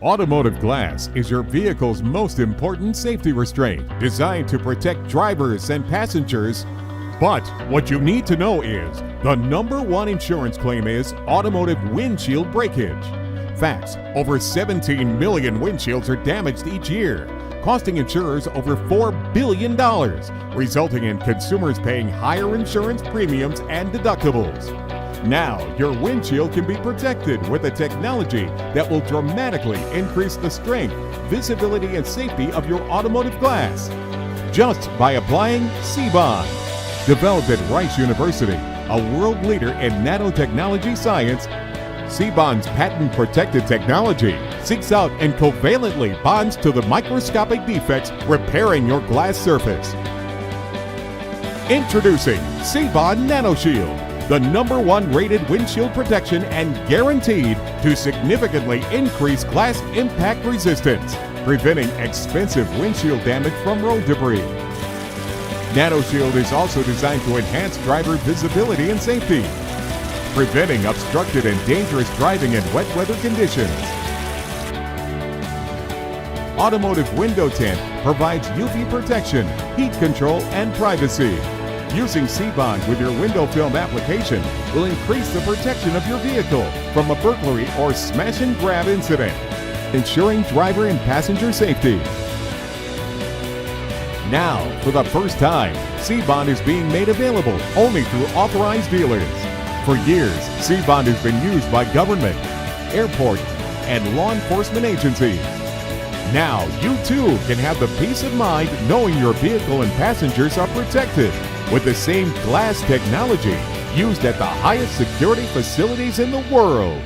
Automotive glass is your vehicle's most important safety restraint, designed to protect drivers and passengers. But what you need to know is, the #1 insurance claim is automotive windshield breakage. Facts: over 17 million windshields are damaged each year, costing insurers over $4 billion, resulting in consumers paying higher insurance premiums and deductibles. Now, your windshield can be protected with a technology that will dramatically increase the strength, visibility, and safety of your automotive glass, just by applying C-Bond. Developed at Rice University, a world leader in nanotechnology science, C-Bond's patent-protected technology seeks out and covalently bonds to the microscopic defects, repairing your glass surface. Introducing C-Bond NanoShield, the #1 rated windshield protection and guaranteed to significantly increase glass impact resistance, preventing expensive windshield damage from road debris. NanoShield is also designed to enhance driver visibility and safety, preventing obstructed and dangerous driving in wet weather conditions. Automotive Window Tint provides UV protection, heat control, and privacy. Using C-Bond with your window film application will increase the protection of your vehicle from a burglary or smash and grab incident, ensuring driver and passenger safety. Now, for the first time, C-Bond is being made available only through authorized dealers. For years, C-Bond has been used by government, airport, and law enforcement agencies. Now, you too can have the peace of mind knowing your vehicle and passengers are protected with the same glass technology used at the highest security facilities in the world.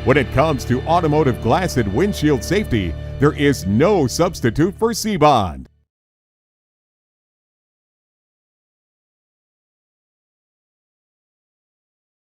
When it comes to automotive glass and windshield safety, there is no substitute for C-Bond.